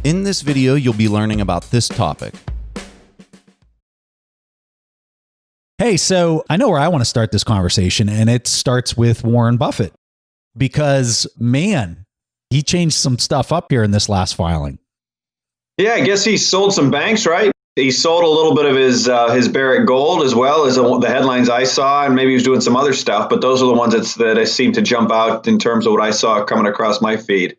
In this video, you'll be learning about this topic. Hey, so I know where I want to start this conversation, and it starts with Warren Buffett. Because, man, he changed some stuff up here in this last filing. Yeah, I guess he sold some banks, right? He sold a little bit of his Barrick Gold as well as the headlines I saw, and maybe he was doing some other stuff, but those are the ones that seem to jump out in terms of what I saw coming across my feed.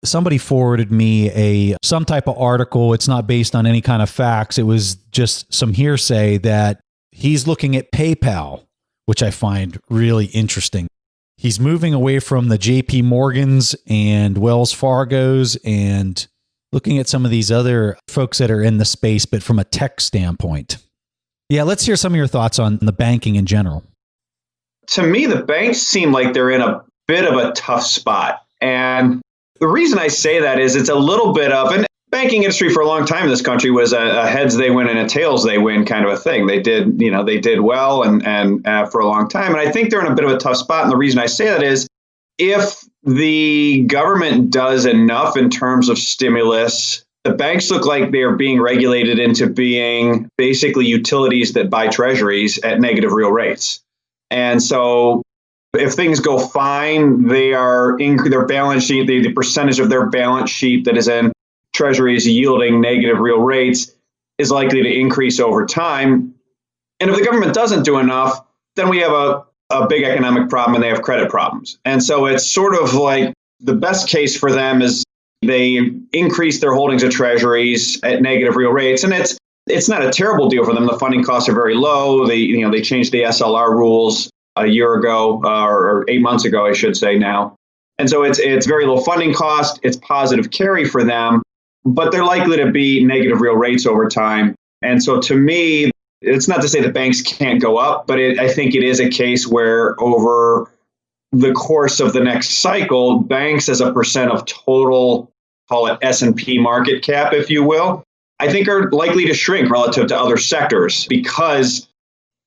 Somebody forwarded me some type of article. It's not based on any kind of facts. It was just some hearsay that he's looking at PayPal, which I find really interesting. He's moving away from the JP Morgans and Wells Fargos and looking at some of these other folks that are in the space, but from a tech standpoint. Yeah, let's hear some of your thoughts on the banking in general. To me, the banks seem like they're in a bit of a tough spot. And the reason I say that is it's a little bit of, and banking industry for a long time in this country was a heads they win and a tails they win kind of a thing. They did well and for a long time. And I think they're in a bit of a tough spot. And the reason I say that is if the government does enough in terms of stimulus, the banks look like they're being regulated into being basically utilities that buy treasuries at negative real rates. And so if things go fine, their balance sheet, the percentage of their balance sheet that is in treasuries yielding negative real rates is likely to increase over time. And if the government doesn't do enough, then we have a big economic problem and they have credit problems. And so it's sort of like the best case for them is they increase their holdings of treasuries at negative real rates. And it's not a terrible deal for them. The funding costs are very low. They changed the SLR rules a year ago, or 8 months ago, I should say now. And so it's very low funding cost. It's positive carry for them, but they're likely to be negative real rates over time. And so to me, it's not to say that banks can't go up, but I think it is a case where over the course of the next cycle, banks as a percent of total, call it S&P market cap, if you will, I think are likely to shrink relative to other sectors because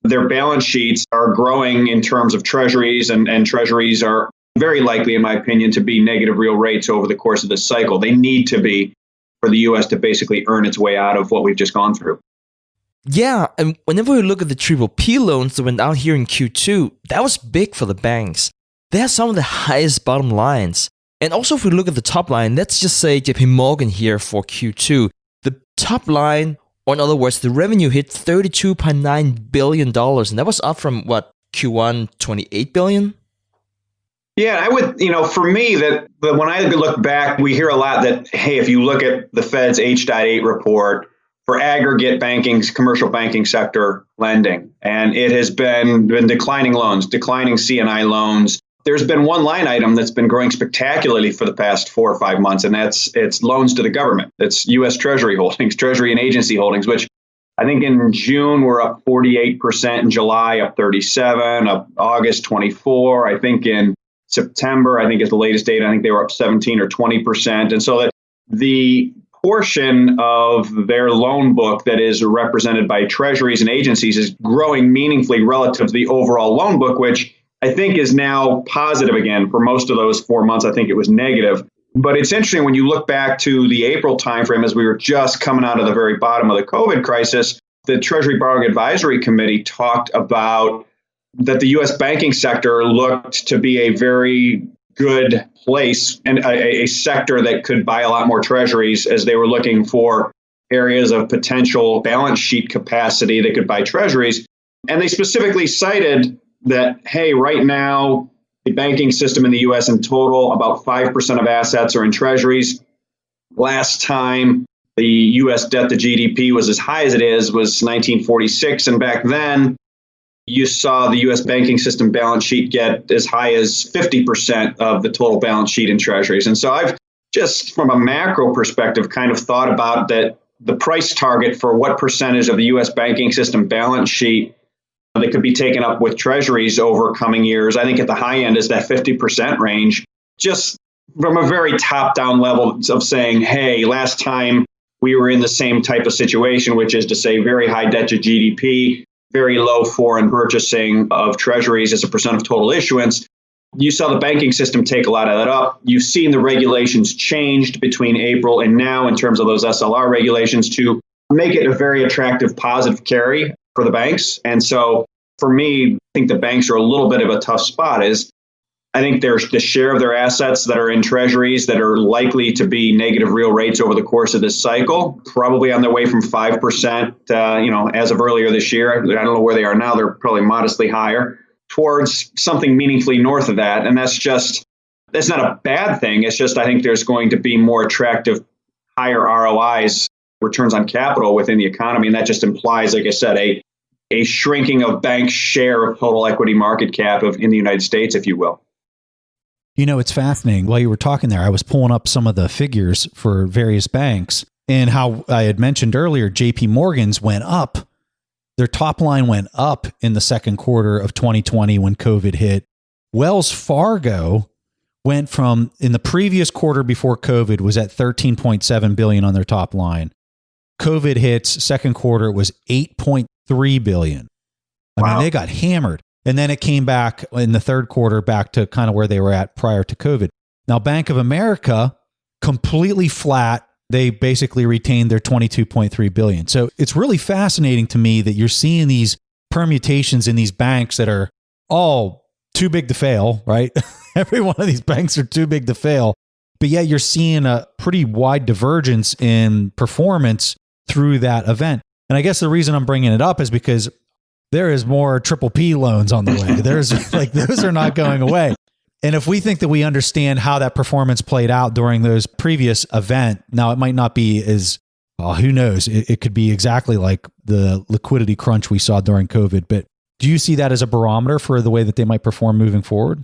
their balance sheets are growing in terms of treasuries, and treasuries are very likely, in my opinion, to be negative real rates over the course of this cycle. They need to be for the U.S. to basically earn its way out of what we've just gone through. Yeah, and whenever we look at the PPP loans that went down here in Q2, that was big for the banks. They had some of the highest bottom lines. And also if we look at the top line, let's just say JP Morgan here for Q2. The top line, or in other words, the revenue hit $32.9 billion. And that was up from, Q1, $28 billion? Yeah, I would, for me, that when I look back, we hear a lot that, hey, if you look at the Fed's H.8 report for aggregate banking, commercial banking sector lending, and it has been declining loans, declining C&I loans. There's been one line item that's been growing spectacularly for the past 4 or 5 months, and it's loans to the government. It's U.S. Treasury holdings, Treasury and agency holdings, which I think in June were up 48%, in July up 37%, up August 24%. I think in September, I think is the latest data, I think they were up 17 or 20%. And so that the portion of their loan book that is represented by treasuries and agencies is growing meaningfully relative to the overall loan book, which I think is now positive again. For most of those 4 months, I think it was negative. But it's interesting when you look back to the April timeframe, as we were just coming out of the very bottom of the COVID crisis, the Treasury Borrowing Advisory Committee talked about that the U.S. banking sector looked to be a very good place and a sector that could buy a lot more treasuries as they were looking for areas of potential balance sheet capacity that could buy treasuries. And they specifically cited that, hey, right now, the banking system in the U.S. in total, about 5% of assets are in treasuries. Last time the U.S. debt to GDP was as high as it is was 1946. And back then, you saw the U.S. banking system balance sheet get as high as 50% of the total balance sheet in treasuries. And so I've just from a macro perspective kind of thought about that the price target for what percentage of the U.S. banking system balance sheet that could be taken up with treasuries over coming years. I think at the high end is that 50% range, just from a very top-down level of saying, hey, last time we were in the same type of situation, which is to say very high debt to GDP, very low foreign purchasing of treasuries as a percent of total issuance. You saw the banking system take a lot of that up. You've seen the regulations changed between April and now in terms of those SLR regulations to make it a very attractive positive carry for the banks. And so for me, I think the banks are a little bit of a tough spot. I think there's the share of their assets that are in treasuries that are likely to be negative real rates over the course of this cycle, probably on their way from 5%, as of earlier this year. I don't know where they are now. They're probably modestly higher, towards something meaningfully north of that. And that's not a bad thing. It's just, I think there's going to be more attractive, higher ROIs, returns on capital within the economy. And that just implies, like I said, a shrinking of bank share of total equity market cap in the United States, if you will. It's fascinating. While you were talking there, I was pulling up some of the figures for various banks and how I had mentioned earlier, JP Morgan's went up. Their top line went up in the second quarter of 2020 when COVID hit. Wells Fargo went from, in the previous quarter before COVID, was at $13.7 billion on their top line. COVID hits, second quarter, it was $8.3 billion. I mean, they got hammered. And then it came back in the third quarter back to kind of where they were at prior to COVID. Now, Bank of America, completely flat. They basically retained their $22.3 billion. So it's really fascinating to me that you're seeing these permutations in these banks that are all too big to fail, right? Every one of these banks are too big to fail. But yet you're seeing a pretty wide divergence in performance through that event. And I guess the reason I'm bringing it up is because there is more triple P loans on the way. There's those are not going away. And if we think that we understand how that performance played out during those previous event, now it might not be as, who knows? It could be exactly like the liquidity crunch we saw during COVID. But do you see that as a barometer for the way that they might perform moving forward?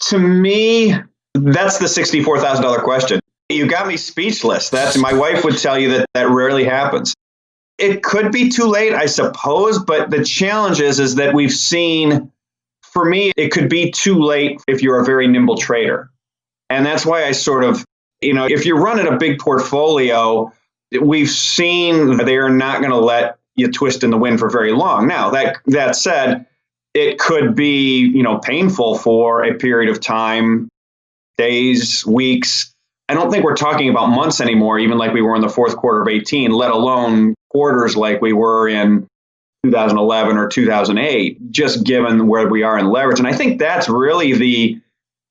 To me, that's the $64,000 question. You got me speechless. My wife would tell you that rarely happens. It could be too late, I suppose, but the challenge is that we've seen, for me, it could be too late if you're a very nimble trader. And that's why I sort of, if you're running a big portfolio, we've seen they are not going to let you twist in the wind for very long. Now, that said, it could be, painful for a period of time, days, weeks. I don't think we're talking about months anymore, even like we were in the fourth quarter of 18, let alone quarters like we were in 2011 or 2008, just given where we are in leverage. And I think that's really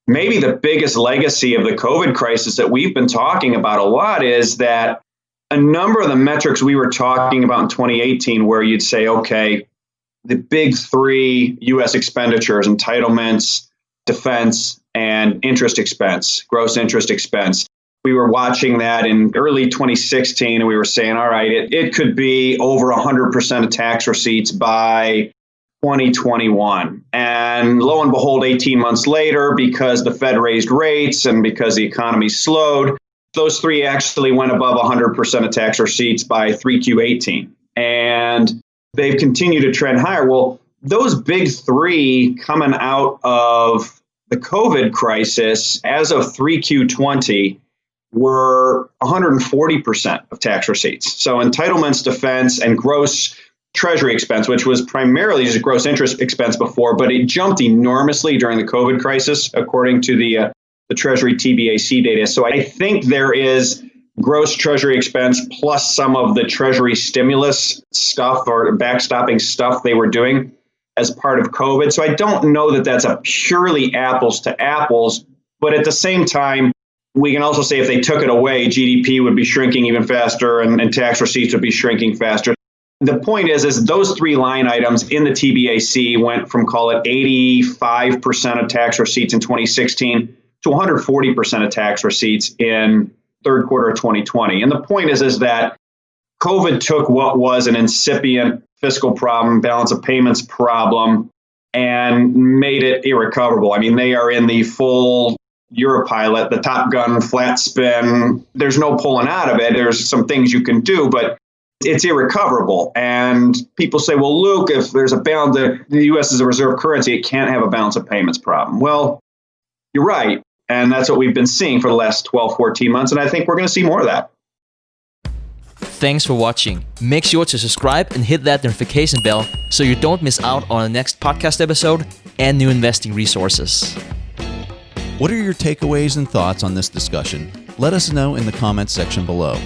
maybe the biggest legacy of the COVID crisis that we've been talking about a lot, is that a number of the metrics we were talking about in 2018, where you'd say, okay, the big three U.S. expenditures, entitlements, defense, and interest expense, gross interest expense. We were watching that in early 2016, and we were saying, all right, it could be over 100% of tax receipts by 2021. And lo and behold, 18 months later, because the Fed raised rates and because the economy slowed, those three actually went above 100% of tax receipts by 3Q18. And they've continued to trend higher. Well, those big three coming out of the COVID crisis as of 3Q20 were 140% of tax receipts. So entitlements, defense, and gross treasury expense, which was primarily just gross interest expense before, but it jumped enormously during the COVID crisis, according to the Treasury TBAC data. So I think there is gross treasury expense plus some of the Treasury stimulus stuff or backstopping stuff they were doing as part of COVID. So I don't know that that's a purely apples to apples, but at the same time, we can also say if they took it away, GDP would be shrinking even faster and tax receipts would be shrinking faster. The point is those three line items in the TBAC went from, call it 85% of tax receipts in 2016 to 140% of tax receipts in third quarter of 2020. And the point is that COVID took what was an incipient fiscal problem, balance of payments problem, and made it irrecoverable. I mean, they are in the full Europilot, the Top Gun flat spin. There's no pulling out of it. There's some things you can do, but it's irrecoverable. And people say, well, Luke, if there's a balance, the U.S. is a reserve currency, it can't have a balance of payments problem. Well, you're right. And that's what we've been seeing for the last 12, 14 months. And I think we're going to see more of that. Thanks for watching. Make sure to subscribe and hit that notification bell so you don't miss out on the next podcast episode. and new investing resources. What are your takeaways and thoughts on this discussion? Let us know in the comments section below.